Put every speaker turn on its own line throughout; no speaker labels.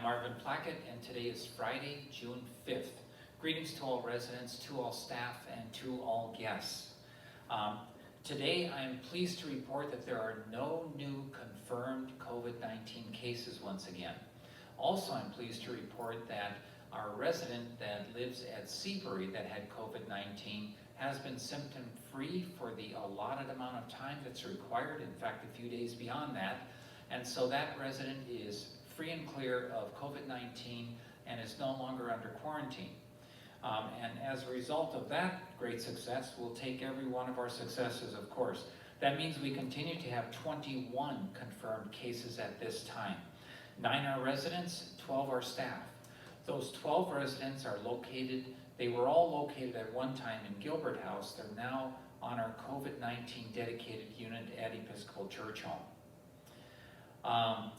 Marvin Plackett, and today is Friday, June 5th. Greetings to all residents, to all staff, and to all guests. Today, I am pleased to report that there are no new confirmed COVID-19 cases once again. Also, I'm pleased to report that our resident that lives at Seabury that had COVID-19 has been symptom-free for the allotted amount of time that's required, in fact, a few days beyond that. And so that resident is free and clear of COVID-19 and is no longer under quarantine. And as a result of that great success, we'll take every one of our successes, of course. That means we continue to have 21 confirmed cases at this time. 9 are residents, 12 are staff. Those 12 residents are located, they were all located at one time in Gilbert House. They're now on our COVID-19 dedicated unit at Episcopal Church Home.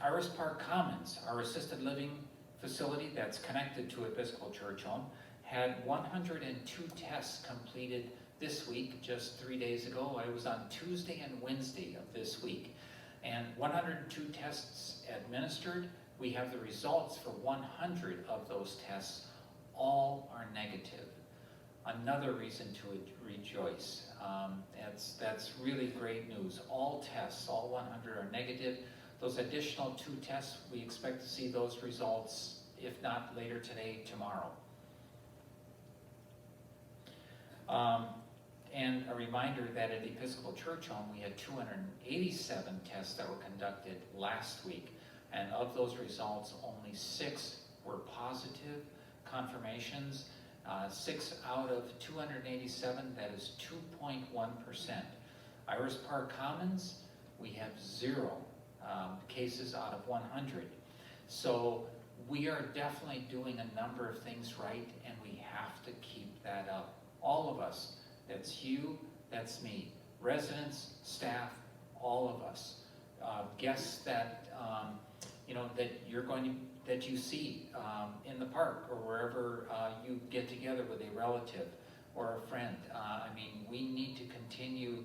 Iris Park Commons, our assisted living facility that's connected to Episcopal Church Home, had 102 tests completed this week, just 3 days ago. I was on Tuesday and Wednesday of this week. And 102 tests administered. We have the results for 100 of those tests. All are negative. Another reason to rejoice. That's really great news. All tests, all 100 are negative. Those additional 2 tests, we expect to see those results, if not later today, tomorrow. And a reminder that at Episcopal Church Home, we had 287 tests that were conducted last week. And of those results, only 6 were positive confirmations. 6 out of 287, that is 2.1%. Iris Park Commons, we have 0 cases out of 100. So we are definitely doing a number of things right, and we have to keep that up. All of us. That's you, that's me. Residents, staff, all of us. Guests that that you see in the park or wherever you get together with a relative or a friend. We need to continue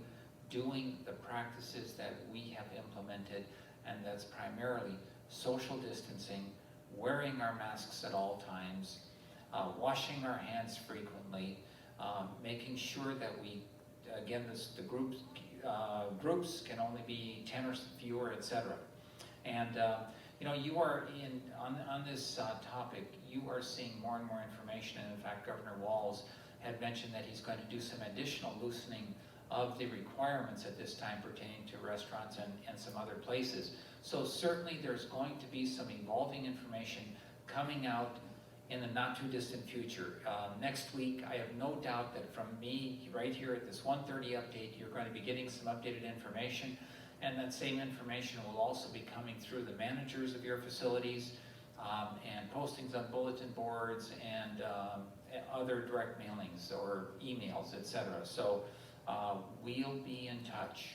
doing the practices that we have implemented, and that's primarily social distancing, wearing our masks at all times, washing our hands frequently, making sure that we, again, the groups can only be 10 or fewer, etc. And you are on this topic, you are seeing more and more information, and in fact, Governor Walz had mentioned that he's going to do some additional loosening of the requirements at this time pertaining to restaurants and some other places. So certainly there's going to be some evolving information coming out in the not too distant future. Next week, I have no doubt that from me right here at this 1:30 update, you're going to be getting some updated information, and that same information will also be coming through the managers of your facilities and postings on bulletin boards and other direct mailings or emails, etc. So we'll be in touch.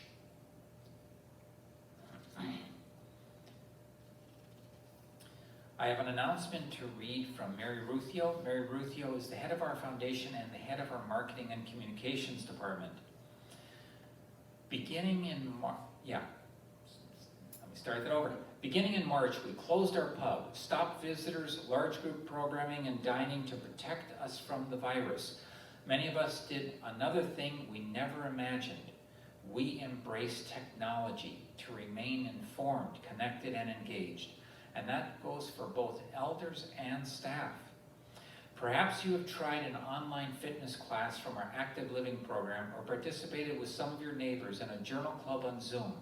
I have an announcement to read from Mary Ruthio. Mary Ruthio is the head of our foundation and the head of our marketing and communications department. Beginning in March, we closed our pub, stopped visitors, large group programming, and dining to protect us from the virus. Many of us did another thing we never imagined. We embraced technology to remain informed, connected, and engaged. And that goes for both elders and staff. Perhaps you have tried an online fitness class from our Active Living program or participated with some of your neighbors in a journal club on Zoom.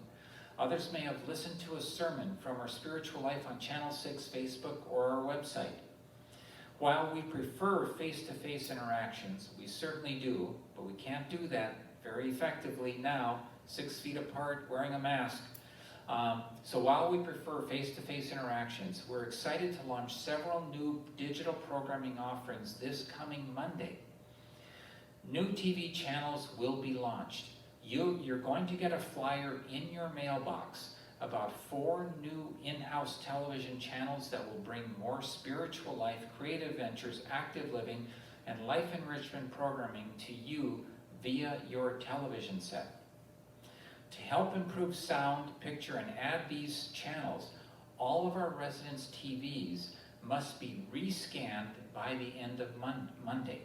Others may have listened to a sermon from our Spiritual Life on Channel 6 Facebook or our website. While we prefer face-to-face interactions, we certainly do, but we can't do that very effectively now, 6 feet apart, wearing a mask. So while we prefer face-to-face interactions, we're excited to launch several new digital programming offerings this coming Monday. New TV channels will be launched. You're going to get a flyer in your mailbox about 4 new in-house television channels that will bring more spiritual life, creative ventures, active living, and life enrichment programming to you via your television set. To help improve sound, picture, and add these channels, all of our residents' TVs must be rescanned by the end of Monday.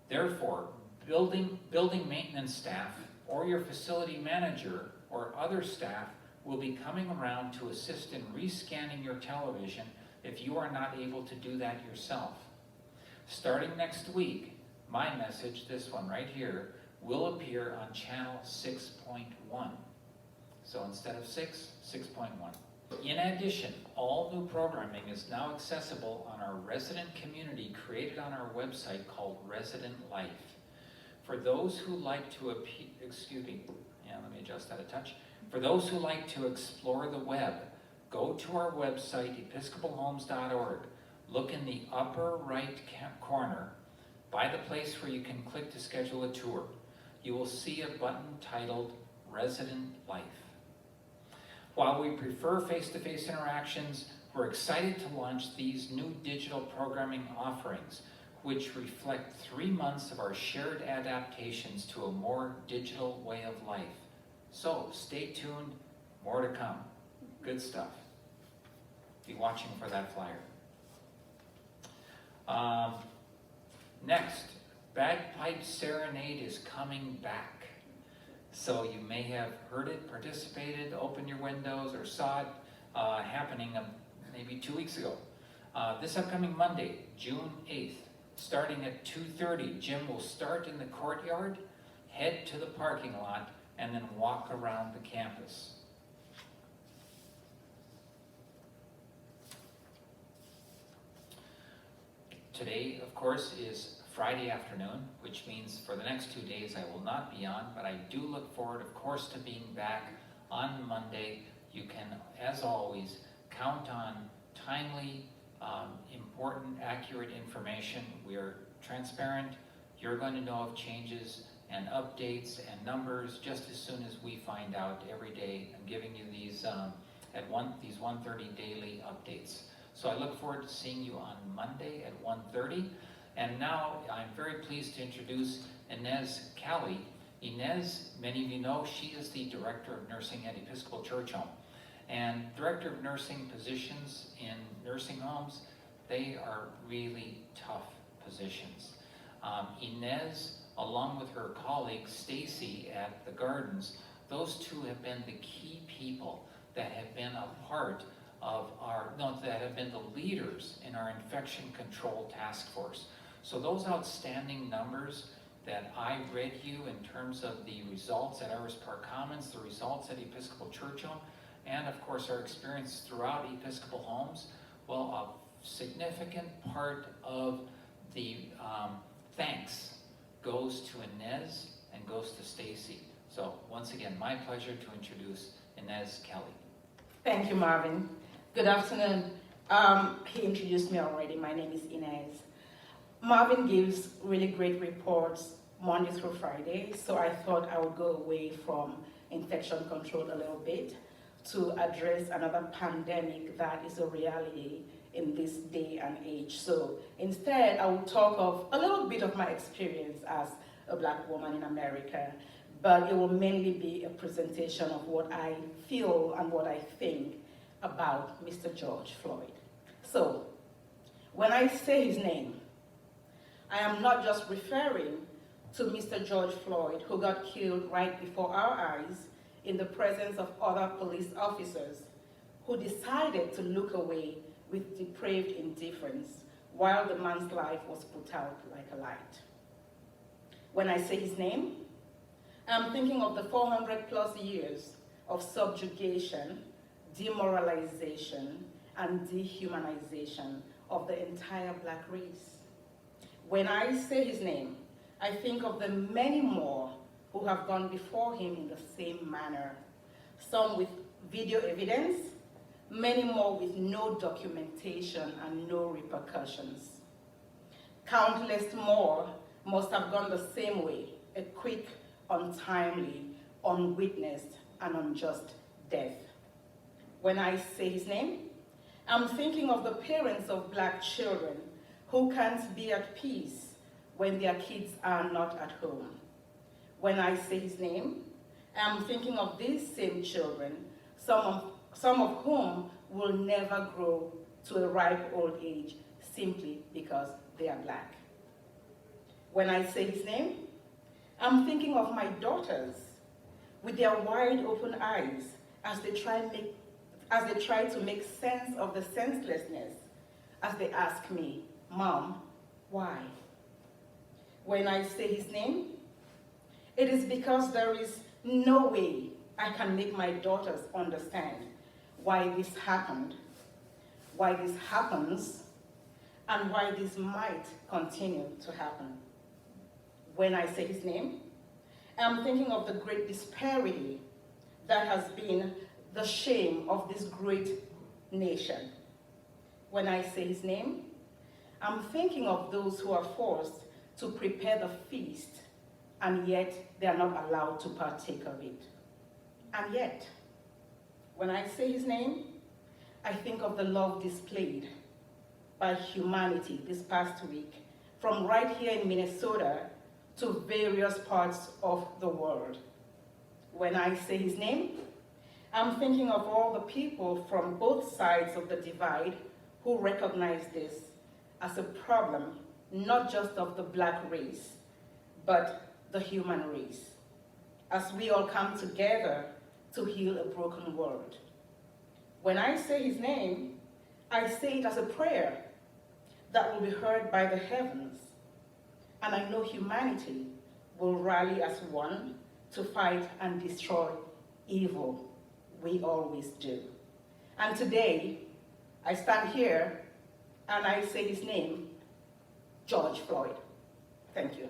Therefore, building maintenance staff or your facility manager or other staff will be coming around to assist in rescanning your television if you are not able to do that yourself. Starting next week, my message, this one right here, will appear on channel 6.1. So instead of 6, 6.1. In addition, all new programming is now accessible on our resident community created on our website called Resident Life. For those who like to let me adjust that a touch. For those who like to explore the web, go to our website, episcopalhomes.org. Look in the upper right corner by the place where you can click to schedule a tour. You will see a button titled Resident Life. While we prefer face-to-face interactions, we're excited to launch these new digital programming offerings, which reflect 3 months of our shared adaptations to a more digital way of life. So stay tuned, more to come. Good stuff. Be watching for that flyer. Next, Bagpipe Serenade is coming back. So you may have heard it, participated, opened your windows, or saw it happening maybe 2 weeks ago. This upcoming Monday, June 8th, starting at 2:30, Jim will start in the courtyard, head to the parking lot, and then walk around the campus. Today, of course, is Friday afternoon, which means for the next 2 days I will not be on, but I do look forward, of course, to being back on Monday. You can, as always, count on timely, important, accurate information. We're transparent. You're going to know of changes and updates and numbers just as soon as we find out every day. I'm giving you these these 1:30 daily updates. So I look forward to seeing you on Monday at 1:30. And now I'm very pleased to introduce Inez Kelly. Inez, many of you know, she is the Director of Nursing at Episcopal Church Home. And Director of Nursing positions in nursing homes, they are really tough positions. Inez, along with her colleague Stacy at the Gardens, those two have been the key people that have been a part of that have been the leaders in our infection control task force. So those outstanding numbers that I read you in terms of the results at Iris Park Commons, the results at Episcopal Church Home, and of course our experience throughout Episcopal Homes, well, a significant part of the thanks goes to Inez and goes to Stacy. So once again, my pleasure to introduce Inez Kelly.
Thank you, Marvin. Good afternoon. He introduced me already. My name is Inez. Marvin gives really great reports Monday through Friday, so I thought I would go away from infection control a little bit to address another pandemic that is a reality in this day and age. So instead, I will talk of a little bit of my experience as a Black woman in America, but it will mainly be a presentation of what I feel and what I think about Mr. George Floyd. So, when I say his name, I am not just referring to Mr. George Floyd, who got killed right before our eyes in the presence of other police officers who decided to look away with depraved indifference while the man's life was put out like a light. When I say his name, I'm thinking of the 400 plus years of subjugation, demoralization, and dehumanization of the entire Black race. When I say his name, I think of the many more who have gone before him in the same manner, some with video evidence, many more with no documentation and no repercussions. Countless more must have gone the same way, a quick, untimely, unwitnessed, and unjust death. When I say his name, I'm thinking of the parents of Black children who can't be at peace when their kids are not at home. When I say his name, I'm thinking of these same children, some of whom will never grow to a ripe old age simply because they are black. When I say his name, I'm thinking of my daughters with their wide open eyes as they try to make sense of the senselessness, as they ask me, Mom, why? When I say his name, it is because there is no way I can make my daughters understand why this happened, why this happens, and why this might continue to happen. When I say his name, I'm thinking of the great disparity that has been the shame of this great nation. When I say his name, I'm thinking of those who are forced to prepare the feast, and yet they are not allowed to partake of it. And yet, when I say his name, I think of the love displayed by humanity this past week, from right here in Minnesota to various parts of the world. When I say his name, I'm thinking of all the people from both sides of the divide who recognize this as a problem, not just of the black race, but the human race, as we all come together to heal a broken world. When I say his name, I say it as a prayer that will be heard by the heavens, and I know humanity will rally as one to fight and destroy evil. We always do. And today, I stand here and I say his name, George Floyd. Thank you.